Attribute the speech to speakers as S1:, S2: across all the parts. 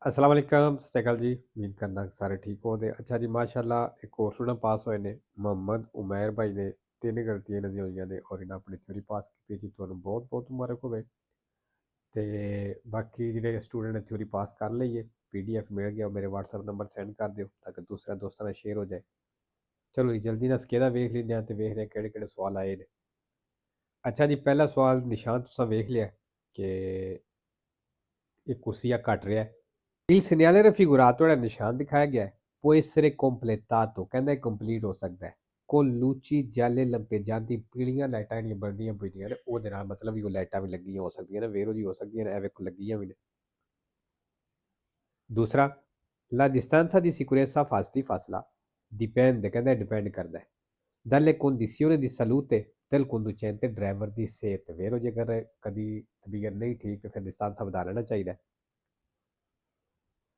S1: अस्सलाम वालेकुम, सत श्री अकाल जी। उम्मीद करना कि सारे ठीक हो। अच्छा जी, माशाल्लाह एक और स्टूडेंट पास होए ने मोहम्मद उमैर भाई ने। तीन गलतियां इन्हां दी होईयां ने और इन्हें अपनी थ्योरी पास की जी। तुहानू बहुत बहुत मुबारक होवे। ते बाकी जिहड़े स्टूडेंट ने थ्योरी पास कर ली है, PDF मिल गया, मेरे WhatsApp नंबर सेंड कर दिओ ताकि दूसरे दोस्तां नाल शेयर हो जाए। चलो जी जल्दी नाल स्केदा वेख लैंदे आं ते वेखदे आं केह्ड़े केह्ड़े सवाल आए ने। अच्छा जी, पहला सवाल निशान तुसां वेख लिया कि ਇਹ ਕੁਰਸੀਆ ਘਟ ਰਿਹਾ ਹੈ। Il segnale raffigurato ਜਿਹੜਾ ਨਿਸ਼ਾਨ ਦਿਖਾਇਆ ਗਿਆ ਹੈ può essere completato, ਕਹਿੰਦਾ ਕੰਪਲੀਟ ਹੋ ਸਕਦਾ ਹੈ con luci gialle lampeggianti, ਪੀਲੀਆਂ ਲਾਈਟਾਂ ਜਿਹੜੀਆਂ ਬਲਦੀਆਂ ਬੁਝਦੀਆਂ ਨੇ ਉਹਦੇ ਨਾਲ, ਮਤਲਬ ਵੀ ਉਹ ਲਾਈਟਾਂ ਵੀ ਲੱਗੀਆਂ ਹੋ ਸਕਦੀਆਂ ਨੇ, ਵੇਰੋ ਜੀ ਹੋ ਸਕਦੀਆਂ ਨੇ, ਇਹ ਵੇਖੋ ਲੱਗੀਆਂ ਵੀ ਨੇ। ਦੂਸਰਾ, la distanza di sicurezza ਫਾਸਲਾ dipende, ਕਹਿੰਦਾ ਡਿਪੈਂਡ ਕਰਦਾ ਹੈ dalle condizioni di salute del conducente, driver ਦੀ ਸਿਹਤ, ਵੇਰੋ ਜੇਕਰ ਕਦੀ ਤਬੀਅਤ ਨਹੀਂ ਠੀਕ ਤੇ ਫਿਰ distanza ਵਧਾ ਲੈਣਾ ਚਾਹੀਦਾ ਹੈ।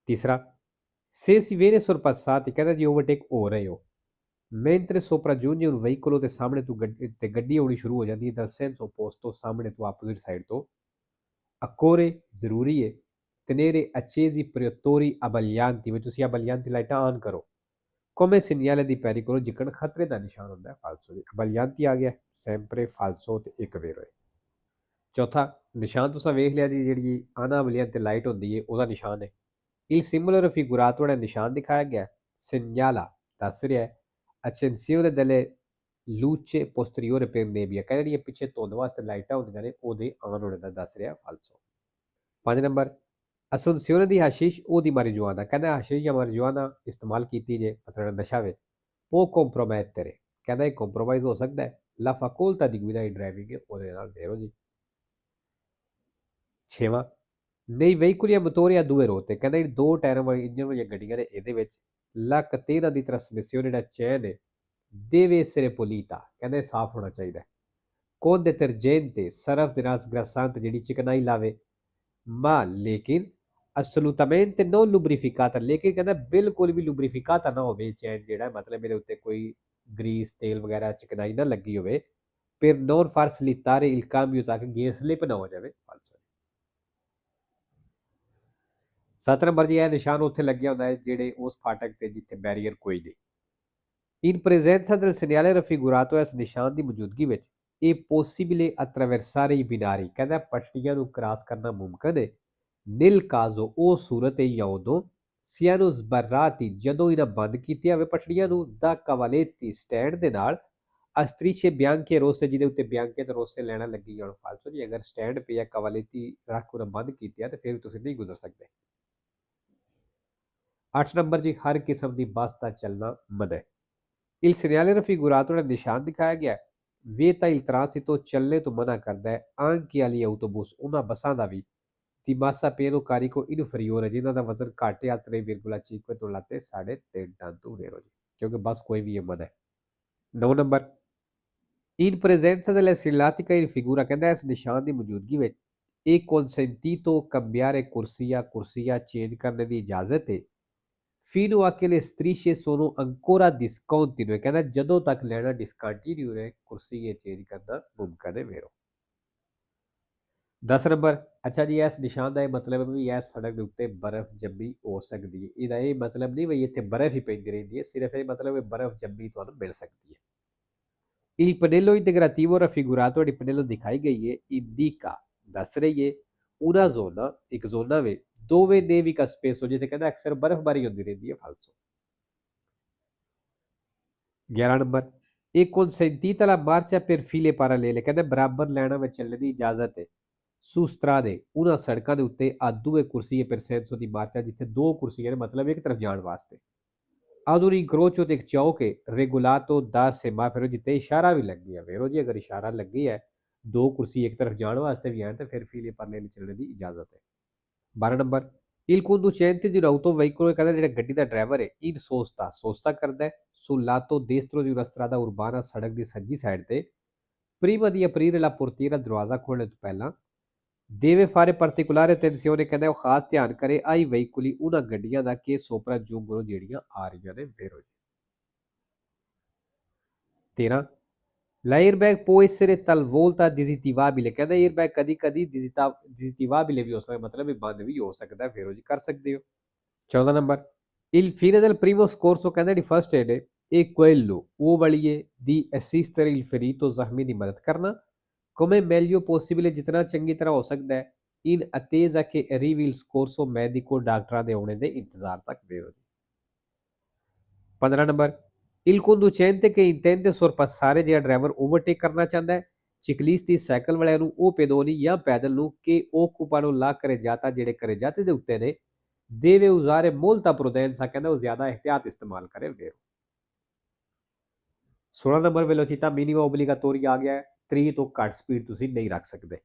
S1: ਤੀਸਰਾ, se si viene sorpassati, ਕਹਿੰਦਾ ਜੀ ਓਵਰਟੇਕ ਹੋ ਰਹੇ ਹੋ mentre sopraggiunge un veicolo ਦੇ ਸਾਹਮਣੇ ਤੋਂ ਤੇ ਗੱਡੀ ਆਉਣੀ ਸ਼ੁਰੂ ਹੋ ਜਾਂਦੀ ਹੈ dal senso opposto, ਸਾਹਮਣੇ ਤੋਂ ਆਪੋਜ਼ਿਟ ਸਾਈਡ ਤੋਂ, occorre ਜ਼ਰੂਰੀ ਹੈ tenere accesi proiettori abbaglianti, ਵੀ ਤੁਸੀਂ abbaglianti ਲਾਈਟਾਂ ਆਨ ਕਰੋ come segnale di pericolo, ਜਿੱਕਣ ਖਤਰੇ ਦਾ ਨਿਸ਼ਾਨ ਹੁੰਦਾ ਹੈ ਫਾਲਸੋ ਜੀ। abbaglianti ਆ ਗਿਆ sempre falso ਤੇ ਇੱਕ ਵੇਰੋ ਹੈ। ਚੌਥਾ, ਨਿਸ਼ਾਨ ਤੁਸੀਂ ਵੇਖ ਲਿਆ ਜੀ, ਜਿਹੜੀ ਆਨਾ abbagliante ਲਾਈਟ ਹੁੰਦੀ ਹੈ ਉਹਦਾ ਨਿਸ਼ਾਨ ਹੈ। Il simbolo raffigurato ਜਿਹੜਾ ਨਿਸ਼ਾਨ ਦਿਖਾਇਆ ਗਿਆ segnala, ਦੱਸ ਰਿਹਾ ਹੈ accensione delle luce posteriore per nebbia, ਕਹਿੰਦੇ ਜਿਹੜੀਆਂ ਪਿੱਛੇ ਧੁੰਦ ਵਾਸਤੇ ਲਾਈਟਾਂ ਹੁੰਦੀਆਂ ਨੇ ਉਹਦੇ ਆਨ ਹੋਣੇ ਦਾ ਦੱਸ ਰਿਹਾ ਫਾਲਸੋ। 5 number, assunzione di hashish o di marijuana, ਕਹਿੰਦਾ hashish ਜਾਂ marijuana ਇਸਤੇਮਾਲ ਕੀਤੀ ਜੇ, ਮਤਲਬ ਨਸ਼ਾ ਵੇ, può compromettere, ਕਹਿੰਦਾ ਇਹ ਕੰਪਰੋਮਾਈਜ਼ ਹੋ ਸਕਦਾ ਹੈ la facoltà di guida di driving, ਉਹਦੇ ਨਾਲ ਵੇਰੋ ਜੀ। 6ਵਾਂ, nei veicoli a motore a due ruote, ਕਹਿੰਦਾ ਜਿਹੜੀ ਦੋ ਟਾਇਰਾਂ ਵਾਲੀ ਇੰਜਨ ਵਾਲੀਆਂ ਗੱਡੀਆਂ ਨੇ ਇਹਦੇ ਵਿੱਚ la catena di trasmissione, ਜਿਹੜਾ ਚੈਨ ਹੈ deve essere pulita, ਕਹਿੰਦੇ ਸਾਫ਼ ਹੋਣਾ ਚਾਹੀਦਾ ਹੈ con detergente, ਸਰਫ ਦੇ ਨਾਲ ਗ੍ਰਸਾਂਤ ਜਿਹੜੀ ਚਿਕਨਾਈ ਲਾਵੇ, ma ਲੇਕਿਨ assolutamente non lubrificata, ਲੇਕਿਨ ਕਹਿੰਦਾ ਬਿਲਕੁਲ ਵੀ lubrificata ਨਾ ਹੋਵੇ ਚੈਨ, ਜਿਹੜਾ ਮਤਲਬ ਇਹਦੇ ਉੱਤੇ ਕੋਈ ਗਰੀਸ ਤੇਲ ਵਗੈਰਾ ਚਿਕਨਾਈ ਨਾ ਲੱਗੀ ਹੋਵੇ per non far slittare il cambio, ਤਾਂ ਕਿ ਗੇਅਰ ਸਲਿਪ ਨਾ ਹੋ ਜਾਵੇ। 7 ਨੰਬਰ ਜੀ, ਇਹ ਨਿਸ਼ਾਨ ਉੱਥੇ ਲੱਗਿਆ ਹੁੰਦਾ ਹੈ ਜਿਹੜੇ ਉਸ ਫਾਟਕ ਤੇ ਜਿੱਥੇ ਬੈਰੀਅਰ ਕੋਈ ਨਹੀਂ। In presenza del segnale raffigurato, ਇਸ ਨਿਸ਼ਾਨ ਦੀ ਮੌਜੂਦਗੀ ਵਿੱਚ ਇਹ possibile attraversare i binari, ਕਹਿੰਦਾ ਪਟੜੀਆਂ ਨੂੰ ਕ੍ਰਾਸ ਕਰਨਾ ਮੁਮਕਿਨ ਹੈ nel caso, ਉਹ ਸੂਰਤ ਹੈ ਜਾਂ ਉਦੋਂ siano sbarrati, ਜਦੋਂ ਇਹਨਾਂ ਬੰਦ ਕੀਤੀਆਂ ਹੋਵੇ ਪਟੜੀਆਂ ਨੂੰ da cavaletti, ਸਟੈਂਡ ਦੇ ਨਾਲ a strisce bianche e rosse, ਜਿਹਦੇ ਉੱਤੇ ਬਿਆਂਕੇ ਤੇ ਰੋਸੇ ਲੈਣਾ ਲੱਗੀ ਹੋਣ ਫਾਲਸੋ ਜੀ। ਅਗਰ ਸਟੈਂਡ ਪਿਆ ਕਵਾਲੇਤੀ ਰੱਖ ਉਹਨਾਂ ਬੰਦ ਕੀਤੀ ਆ ਤੇ ਫਿਰ ਤੁਸੀਂ ਨਹੀਂ ਗੁਜ਼ਰ ਸਕਦੇ। 8 ਨੰਬਰ ਜੀ, ਹਰ ਕਿਸਮ ਦੀ ਬੱਸ ਦਾ ਚੱਲਣਾ ਮਨਾ ਹੈ। Il segnale raffigurato, ਜਿਹੜਾ ਨਿਸ਼ਾਨ ਦਿਖਾਇਆ ਗਿਆ vieta il transito, ਚੱਲਣੇ ਤੋਂ ਮਨਾ ਕਰਦਾ ਹੈ anche agli autobus, ਉਹਨਾਂ ਬੱਸਾਂ ਦਾ ਵੀ di massa pieno carico inferiore, ਜਿਨ੍ਹਾਂ ਦਾ ਵਜ਼ਨ ਘੱਟ ਹੈ 3,5 ਤੋਂ ਲੱਤੇ 3.5 ਟਨ ਤੋਂ ਵੇਰੋ ਜੀ, ਕਿਉਂਕਿ ਬੱਸ ਕੋਈ ਵੀ ਇਹ ਮਨਾ ਹੈ। 9 number, in presenza della segnaletica in figura, ਕਹਿੰਦਾ ਇਸ ਨਿਸ਼ਾਨ ਦੀ ਮੌਜੂਦਗੀ ਵਿੱਚ ਇਹ consentito cambiare ਕੁਰਸੀਆ ਚੇਂਜ ਕਰਨ ਦੀ ਇਜਾਜ਼ਤ ਹੈ fino a che le strisce sono ancora discontinue, ਕਹਿੰਦਾ ਜਦੋਂ ਤੱਕ ਲੈਣਾ ਡਿਸਕੰਟੀਨਿਊ ਹੈ ਕੁਰਸੀ ਇਹ ਚੇਂਜ ਕਰਨਾ ਮੁਮਕਿਨ ਹੈ ਵੇਰੋ। 10 ਨੰਬਰ, ਅੱਛਾ ਜੀ, ਇਸ ਨਿਸ਼ਾਨ ਦਾ ਇਹ ਮਤਲਬ ਵੀ ਇਸ ਸੜਕ ਦੇ ਉੱਤੇ ਬਰਫ਼ ਜੰਮੀ ਹੋ ਸਕਦੀ ਹੈ। ਇਹਦਾ ਇਹ ਮਤਲਬ ਨਹੀਂ ਵੀ ਇੱਥੇ ਬਰਫ਼ ਹੀ ਪੈਂਦੀ ਰਹਿੰਦੀ ਹੈ, ਸਿਰਫ ਇਹ ਮਤਲਬ ਹੈ ਬਰਫ਼ ਜੰਮੀ ਤੁਹਾਨੂੰ ਮਿਲ ਸਕਦੀ ਹੈ। Il pannello integrativo raffigurato, ਜਿਹੜੀ ਪਨੇਲੋ ਦਿਖਾਈ ਗਈ ਹੈ indica, ਦੱਸ ਰਹੀ ਹੈ una zona, ਇੱਕ ਜ਼ੋਨਾ ਵੇ dove nevica spesso, ਜਿੱਥੇ ਕਹਿੰਦਾ ਅਕਸਰ ਬਰਫ਼ਬਾਰੀ ਹੁੰਦੀ ਰਹਿੰਦੀ ਹੈ ਫਾਲਸੋ। 11 ਨੰਬਰ, ਇਹ consentita la marcia per file parallele, ਕਹਿੰਦੇ ਬਰਾਬਰ ਲਾਈਨਾਂ ਵਿੱਚ ਚੱਲਣ ਦੀ ਇਜਾਜ਼ਤ ਹੈ su strade, ਉਹਨਾਂ ਸੜਕਾਂ ਦੇ ਉੱਤੇ a due corsie per senso di marcia, ਜਿੱਥੇ ਦੋ ਕੁਰਸੀਆਂ ਨੇ ਮਤਲਬ ਇੱਕ ਤਰਫ ਜਾਣ ਵਾਸਤੇ। ad un incrocio ਤੇ ਇੱਕ ਚੌਕ ਹੈ regolato da semaforo, ਜਿੱਥੇ ਇਸ਼ਾਰਾ ਵੀ ਲੱਗੀ ਹੈ ਵੇਰੋ ਜੀ, ਅਗਰ ਇਸ਼ਾਰਾ ਲੱਗੀ ਹੈ ਦੋ ਕੁਰਸੀ ਇੱਕ ਤਰਫ ਜਾਣ ਵਾਸਤੇ ਵੀ ਆਣ ਤੇ ਫਿਰ ਫੀਲੇ parallele ਚੱਲਣ ਦੀ ਇਜਾਜ਼ਤ ਹੈ। 12 number, il conducente di un autoveicolo, ਕਹਿੰਦਾ ਜਿਹੜਾ ਗੱਡੀ ਦਾ ਡਰਾਈਵਰ ਹੈ in ਸੋਸਤਾ ਕਰਦਾ ਹੈ sul lato destro di una strada urbana, ਸੜਕ ਦੀ ਸੱਜੀ ਸਾਈਡ ਤੇ prima di aprire la portiera, ਦਰਵਾਜ਼ਾ ਖੋਲ੍ਹਣ ਤੋਂ ਪਹਿਲਾਂ deve fare particolare attenzione, ਕਹਿੰਦਾ ਉਹ ਖਾਸ ਧਿਆਨ ਕਰੇ ai veicoli, ਉਹਨਾਂ ਗੱਡੀਆਂ ਦਾ ਕਿ sopraggiungono, ਜਿਹੜੀਆਂ ਆ ਰਹੀਆਂ ਨੇ ਵੇਰੋ ਜੀ। 13, L'airbag può essere talvolta disattivabile, ਕਹਿੰਦਾ 에ਅਰਬੈਗ ਕਦੀ-ਕਦੀ disattivabile ਵੀ ਹੋ ਸਕਦਾ, ਮਤਲਬ ਇਹ ਬੰਦ ਵੀ ਹੋ ਸਕਦਾ, ਫਿਰ ਉਹ ਜੀ ਕਰ ਸਕਦੇ ਹੋ। 14 number, il fine del primo scorso ਕਹਿੰਦਾ ਜਿਹੜੀ ਫਸਟ ਏਡ ਹੈ ਇਹ quello ਉਹ ਵਾਲੀ ਹੈ di assistere il ferito ਜ਼ਖਮੀ ਦੀ ਮਦਦ ਕਰਨਾ come meglio possibile ਜਿਤਨਾ ਚੰਗੀ ਤਰ੍ਹਾਂ ਹੋ ਸਕਦਾ ਹੈ in attesa che arrivi il scorso medico ਡਾਕਟਰਾਂ ਦੇ ਆਉਣੇ ਦੇ ਇੰਤਜ਼ਾਰ ਤੱਕ ਬੇਰੋ। 15 number, il conducente che intende sorpassare ਜਿਹੜਾ ਡਰਾਈਵਰ ਓਵਰਟੇਕ ਕਰਨਾ ਚਾਹੁੰਦਾ ਹੈ ਚਿਕਲਿਸਤੀ ਸਾਈਕਲ ਵਾਲਿਆਂ ਨੂੰ ਉਹ ਪੈਦੋਨੀ ਜਾਂ ਪੈਦਲ ਨੂੰ ਕਿ occupa ਨੂੰ ਲਾ ਕਰੇ ਜਾਤਾ ਜਿਹੜੇ ਕਰੇ ਜਾਤੇ ਦੇ ਉੱਤੇ ਨੇ deve usare molta prudenza ਕਹਿੰਦਾ ਉਹ ਜ਼ਿਆਦਾ ਇhtiyat ਇਸਤੇਮਾਲ ਕਰੇ ਵੇਰੋ। 16 ਨੰਬਰ velocità minima obbligatoria ਆ ਗਿਆ ਹੈ 30 ਤੋਂ ਘੱਟ ਸਪੀਡ ਤੁਸੀਂ ਨਹੀਂ ਰੱਖ ਸਕਦੇ।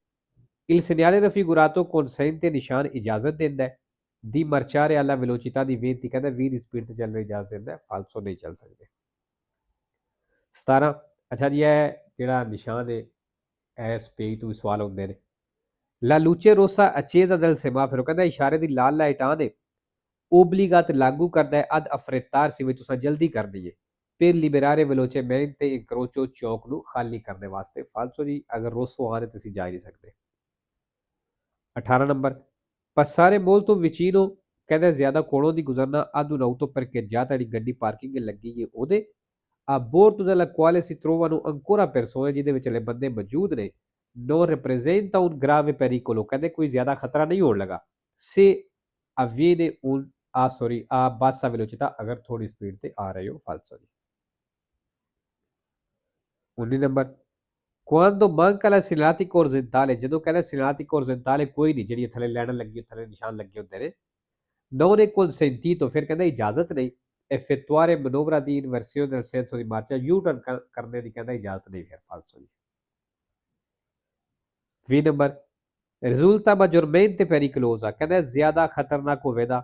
S1: il segnale raffigurato consente ਨਿਸ਼ਾਨ ਇਜਾਜ਼ਤ ਦਿੰਦਾ ਹੈ di marciare alla velocità di 20 ਕਹਿੰਦਾ 20 ਦੀ ਸਪੀਡ ਤੇ ਚੱਲਣ ਦੀ ਇਜਾਜ਼ਤ ਦਿੰਦਾ ਹੈ ਫਾਲਸੋ ਨਹੀਂ ਚੱਲ ਸਕਦੇ। 17 ਅੱਛਾ ਜੀ ਇਹ ਜਿਹੜਾ ਨਿਸ਼ਾਨ ਹੈ ਇਹ ਸਪੇਸ ਤੋਂ ਵੀ ਸਵਾਲ ਹੁੰਦੇ ਨੇ। La luce rossa accesa del semaforo ਕਹਿੰਦਾ ਇਸ਼ਾਰੇ ਦੀ ਲਾਲ ਲਾਈਟ ਆਨ ਹੈ obbligat ਲਾਗੂ ਕਰਦਾ ਹੈ ad affrettarsi ਵਿੱਚ ਤੁਸੀਂ ਜਲਦੀ ਕਰਨੀ ਹੈ per liberare velocemente incrocio ਚੌਕ ਨੂੰ ਖਾਲੀ ਕਰਨ ਵਾਸਤੇ ਫਾਲਸੋ ਜੀ ਅਗਰ ਰੋਸੋ ਆਨ ਹੈ ਤੁਸੀਂ ਜਾ ਨਹੀਂ ਸਕਦੇ। 18 ਨੰਬਰ, passare molto vicino ਕਹਿੰਦਾ ਜ਼ਿਆਦਾ ਕੋਲੋਂ ਦੀ ਗੁਜ਼ਰਨਾ ad un auto parcheggiata ਜਿਹੜੀ ਗੱਡੀ ਪਾਰਕਿੰਗ ਲੱਗੀ ਹੈ ਉਹਦੇ a bordo della quale si trovano ancora persone ਜਿਹਦੇ ਵਿੱਚ ਹਲੇ ਬੰਦੇ ਮੌਜੂਦ ਨੇ non representa un grave pericolo ਕਹਿੰਦੇ ਕੋਈ ਜ਼ਿਆਦਾ ਖਤਰਾ ਨਹੀਂ ਹੋਣ ਲੱਗਾ se avviene a bassa velocità ਅਗਰ ਥੋੜੀ ਸਪੀਡ ਤੇ ਆ ਰਹੇ ਹੋ ਫਾਲਸੋ ਜੀ। 19 number, quando manca la segnaletica orizzontale ਜਦੋਂ ਕਹਿੰਦਾ segnaletica orizzontale ਕੋਈ ਨਹੀਂ ਜਿਹੜੀ ਥੱਲੇ ਲਾਈਨ ਲੱਗੀ ਥੱਲੇ ਨਿਸ਼ਾਨ ਲੱਗੇ ਹੁੰਦੇ ਨੇ non è consentito ਫਿਰ ਕਹਿੰਦਾ ਇਜਾਜ਼ਤ ਨਹੀਂ effettuare manovra di inversione del senso di marcia U-turn ਕਰਨੇ ਦੀ ਕਹਿੰਦਾ ਇਜਾਜ਼ਤ ਨਹੀਂ ਫਿਰ ਫਾਲਸੋ ਜੀ। 20 ਨੰਬਰ, risulta maggiormente pericolosa ਕਹਿੰਦਾ ਜ਼ਿਆਦਾ ਖਤਰਨਾਕ ਹੋਵੇਗਾ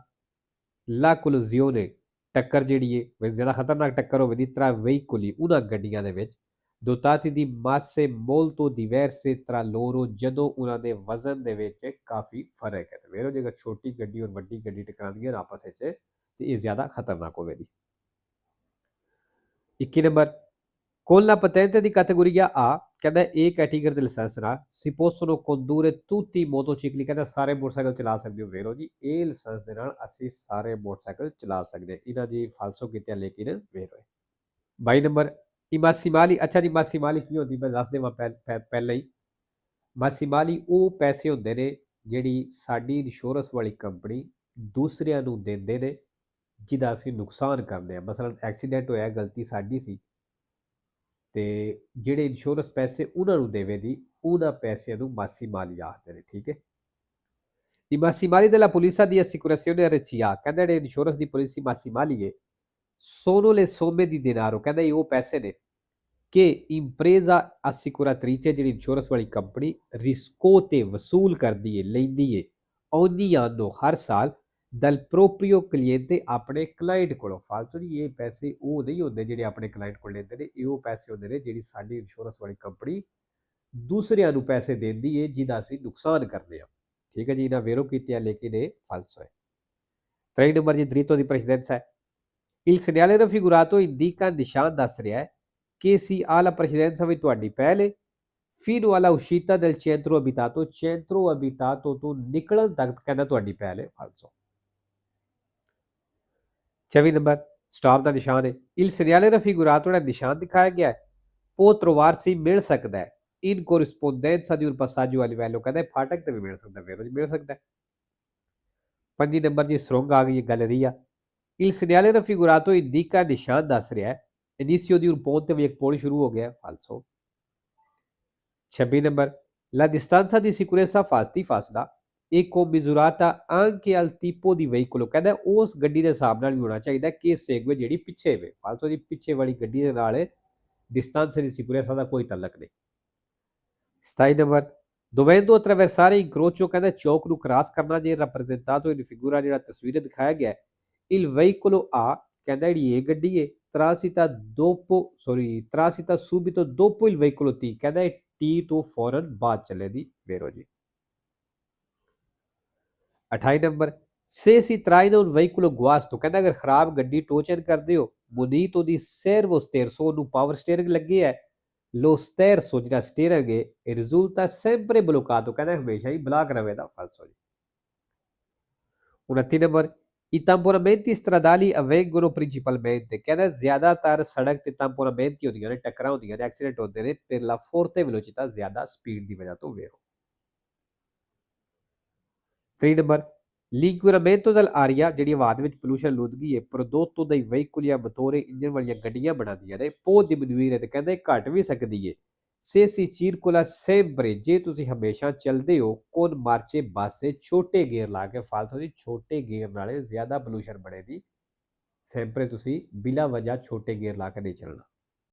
S1: la collisione ਟੱਕਰ ਜਿਹੜੀ ਹੈ ਜ਼ਿਆਦਾ ਖਤਰਨਾਕ ਟੱਕਰ ਹੋਵੇਗੀ tra veicoli ਉਹਨਾਂ ਗੱਡੀਆਂ ਦੇ ਵਿੱਚ dotati di masse molto diverse tra loro ਜਦੋਂ ਉਹਨਾਂ ਦੇ ਵਜ਼ਨ ਦੇ ਵਿੱਚ ਕਾਫੀ ਫਰਕ ਹੈ ਤੇ ਵੇਰੋ ਜੇਕਰ ਛੋਟੀ ਗੱਡੀ ਔਰ ਵੱਡੀ ਗੱਡੀ ਟਕਰਾਉਂਦੀਆਂ ਆਪਸ ਵਿੱਚ ਤੇ ਇਹ ਜ਼ਿਆਦਾ ਖਤਰਨਾਕ ਹੋਵੇਗੀ। 21 number, con la patente di categoria A ਕਹਿੰਦਾ A ਕੈਟੇਗਰੀ ਦੇ ਲਾਇਸੈਂਸ ਨਾਲ si possono condurre tutti i motocicli ਕਹਿੰਦਾ ਸਾਰੇ ਮੋਟਰਸਾਈਕਲ ਚਲਾ ਸਕਦੇ ਹੋ ਵੇਰੋ ਜੀ ਇਹ ਲਾਇਸੈਂਸ ਦੇ ਨਾਲ ਅਸੀਂ ਸਾਰੇ ਮੋਟਰਸਾਈਕਲ ਚਲਾ ਸਕਦੇ ਇਹਨਾਂ ਦੀ ਫਾਲਸੋ ਕੀਤਿਆ ਲੇਕਿਨ ਵੇਰੋ। 22 ਨੰਬਰ, i massimali ਅੱਛਾ ਜੀ ਮਾਸੀਮਾਲੀ ਕੀ ਹੁੰਦੀ ਮੈਂ ਦੱਸ ਦੇਵਾਂ ਪਹਿਲਾਂ ਹੀ ਮਾਸੀਮਾਲੀ ਉਹ ਪੈਸੇ ਹੁੰਦੇ ਨੇ ਜਿਹੜੀ ਸਾਡੀ ਇੰਸ਼ੋਰੈਂਸ ਵਾਲੀ ਕੰਪਨੀ ਦੂਸਰਿਆਂ ਨੂੰ ਦਿੰਦੇ ਨੇ ਜਿਹਦਾ ਅਸੀਂ ਨੁਕਸਾਨ ਕਰਦੇ ਹਾਂ ਮਸਲਨ ਐਕਸੀਡੈਂਟ ਹੋਇਆ ਗਲਤੀ ਸਾਡੀ ਸੀ ਤੇ ਜਿਹੜੇ ਇੰਸ਼ੋਰੈਂਸ ਪੈਸੇ ਉਹਨਾਂ ਨੂੰ ਦੇਵੇਗੀ ਉਹਨਾਂ ਪੈਸਿਆਂ ਨੂੰ ਮਾਸੀਮਾਲੀ ਆਖਦੇ ਨੇ ਠੀਕ ਹੈ। I massimali della polizia di assicurazione RCA ਕਹਿੰਦਾ ਜਿਹੜੇ ਇੰਸ਼ੋਰੈਂਸ ਦੀ ਪਾਲਿਸੀ ਮਾਸੀਮਾਲੀ ਹੈ sono le somme di denaro ਕਹਿੰਦਾ ਇਹ ਉਹ ਪੈਸੇ ਨੇ ਕਿ impresa assicuratrice ਜਿਹੜੀ ਇੰਸ਼ੋਰੈਂਸ ਵਾਲੀ ਕੰਪਨੀ ਰਿਸਕੋ ਤੇ ਵਸੂਲ ਕਰਦੀ ਹੈ ਲੈਂਦੀ ਹੈ ogni anno ਹਰ ਸਾਲ dal proprio cliente ਆਪਣੇ ਕਲਾਇੰਟ ਕੋਲੋਂ ਫਾਲਤੂ ਜੀ ਇਹ ਪੈਸੇ ਉਹ ਨਹੀਂ ਹੁੰਦੇ ਜਿਹੜੇ ਆਪਣੇ ਕਲਾਇੰਟ ਕੋਲ ਲੈਂਦੇ ਨੇ ਇਹ ਉਹ ਪੈਸੇ ਹੁੰਦੇ ਨੇ ਜਿਹੜੀ ਸਾਡੀ ਇੰਸ਼ੋਰੈਂਸ ਵਾਲੀ ਕੰਪਨੀ ਦੂਸਰਿਆਂ ਨੂੰ ਪੈਸੇ ਦਿੰਦੀ ਹੈ ਜਿਹਦਾ ਅਸੀਂ ਨੁਕਸਾਨ ਕਰਦੇ ਹਾਂ ਠੀਕ ਹੈ ਜੀ ਇਹਨਾਂ ਵੇਰੋ ਕੀਤੇ ਆ ਲੇਕਿਨ ਇਹ ਫਾਲਸੋ ਹੈ। 3 ਨੰਬਰ ਜੀ dritto di precedenza ਹੈ il segnale raffigurato indica ਨਿਸ਼ਾਨ ਦੱਸ ਰਿਹਾ ਹੈ che si ha la precedenza ਵੀ ਤੁਹਾਡੀ ਪਹਿਲੇ fino alla uscita del centro abitato ਤੋਂ ਨਿਕਲਣ ਤੱਕ ਕਹਿੰਦਾ ਤੁਹਾਡੀ ਪਹਿਲੇ ਫਾਲਸੋ। 24 ਨੰਬਰ, ਸਟਾਪ ਦਾ ਨਿਸ਼ਾਨ ਹੈ il segnale raffigurato ਜਿਹੜਾ ਨਿਸ਼ਾਨ ਦਿਖਾਇਆ ਗਿਆ ਹੈ può trovarsi ਮਿਲ ਸਕਦਾ ਹੈ in corrispondenza di un passaggio a livello ਕਹਿੰਦਾ ਫਾਟਕ ਤੇ ਵੀ ਮਿਲ ਸਕਦਾ ਵੇਰੋ ਜੀ ਮਿਲ ਸਕਦਾ। 5 ਨੰਬਰ ਜੀ ਸੁਰੰਗ ਆ ਗਈ ਗੈਲਰੀਆ il segnale raffigurato indica ਨਿਸ਼ਾਨ ਦੱਸ ਰਿਹਾ ਹੈ inizio di un ponte ਵੀ ਇੱਕ ਪੁਲ ਸ਼ੁਰੂ ਹੋ ਗਿਆ ਫਾਲਸੋ। 26 number, la distanza di sicurezza ਫਾਸਦਾ ਇੱਕ ਮਿਜ਼ੁਰਾਤਾ anche al tipo di veicolo ਕਹਿੰਦਾ ਉਸ ਗੱਡੀ ਦੇ ਹਿਸਾਬ ਨਾਲ ਵੀ ਹੋਣਾ ਚਾਹੀਦਾ ਕਿ ਸੇਗਵੇ ਜਿਹੜੀ ਪਿੱਛੇ ਵੇ ਫਾਲਤੂ ਦੀ ਪਿੱਛੇ ਵਾਲੀ ਗੱਡੀ ਦੇ ਨਾਲ distanza di sicurezza ਦਾ ਕੋਈ ਤਾਲੁਕ ਨਹੀਂ। 27 ਨੰਬਰ, dovendo attraversare incrocio ਕਹਿੰਦਾ ਚੌਕ ਨੂੰ ਕ੍ਰਾਸ ਕਰਨਾ ਜੇ rappresentato in figura ਜਿਹੜਾ ਤਸਵੀਰ ਦਿਖਾਇਆ ਗਿਆ il veicolo A ਕਹਿੰਦਾ ਜਿਹੜੀ ਇਹ ਗੱਡੀ ਹੈ transita subito dopo il veicolo T ਕਹਿੰਦਾ ਇਹ T ਤੋਂ ਫੌਰਨ ਬਾਅਦ ਚੱਲੇਗੀ ਵੇਰੋ ਜੀ। 28 number, se si traina un veicolo guasto ਕਹਿੰਦਾ ਅਗਰ ਖਰਾਬ ਗੱਡੀ ਟੋਚਨ ਕਰਦੇ ਹੋ munito di servo steering ਨੂੰ ਪਾਵਰ ਸਟੀਅਰਿੰਗ ਲੱਗੀ ਹੈ Lo sterzo ਜਿਹੜਾ ਸਟੀਅਰਿੰਗ ਹੈ ਇਹ risulta sempre bloccato, ਕਹਿੰਦਾ ਹਮੇਸ਼ਾ ਹੀ ਬਲਾਕ ਰਵੇਗਾ ਫਾਲਸੋ ਜੀ। 29 number I tamponamenti stradali avvengono principalmente, ਕਹਿੰਦਾ ਜ਼ਿਆਦਾਤਰ ਸੜਕ ਤੇ tamponamenti ਹੁੰਦੀਆਂ ਨੇ, ਟੱਕਰਾਂ ਹੁੰਦੀਆਂ ਨੇ, ਐਕਸੀਡੈਂਟ ਹੁੰਦੇ ਨੇ per la forte velocità, ਜ਼ਿਆਦਾ ਸਪੀਡ ਦੀ ਵਜ੍ਹਾ ਤੋਂ ਵੇਰੋ। 3 ਨੰਬਰ l'inquinamento dell'aria, ਜਿਹੜੀ ਹਵਾ ਦੇ ਵਿੱਚ ਪੋਲੂਸ਼ਨ ਲੁੱਦਗੀ ਹੈ prodotto dai veicoli a motore, engine ਵਾਲੀਆਂ ਗੱਡੀਆਂ ਬਣਾਉਂਦੀਆਂ ਨੇ, può diminuire, ਤੇ ਕਹਿੰਦੇ ਘਟ ਵੀ ਸਕਦੀ ਹੈ se si circola sempre, ਜੇ ਤੁਸੀਂ ਹਮੇਸ਼ਾ ਚੱਲਦੇ ਹੋ con marce basse, ਛੋਟੇ ਗੇਅਰ ਲਾ ਕੇ। ਫਾਲਤੂ ਦੀ ਛੋਟੇ ਗੇਅਰ ਨਾਲੇ ਜ਼ਿਆਦਾ ਪੋਲੂਸ਼ਨ ਬਣੇਗੀ। sempre ਤੁਸੀਂ ਬਿਲਾ ਵਜ੍ਹਾ ਛੋਟੇ ਗੇਅਰ ਲਾ ਕੇ ਨਹੀਂ ਚੱਲਣਾ।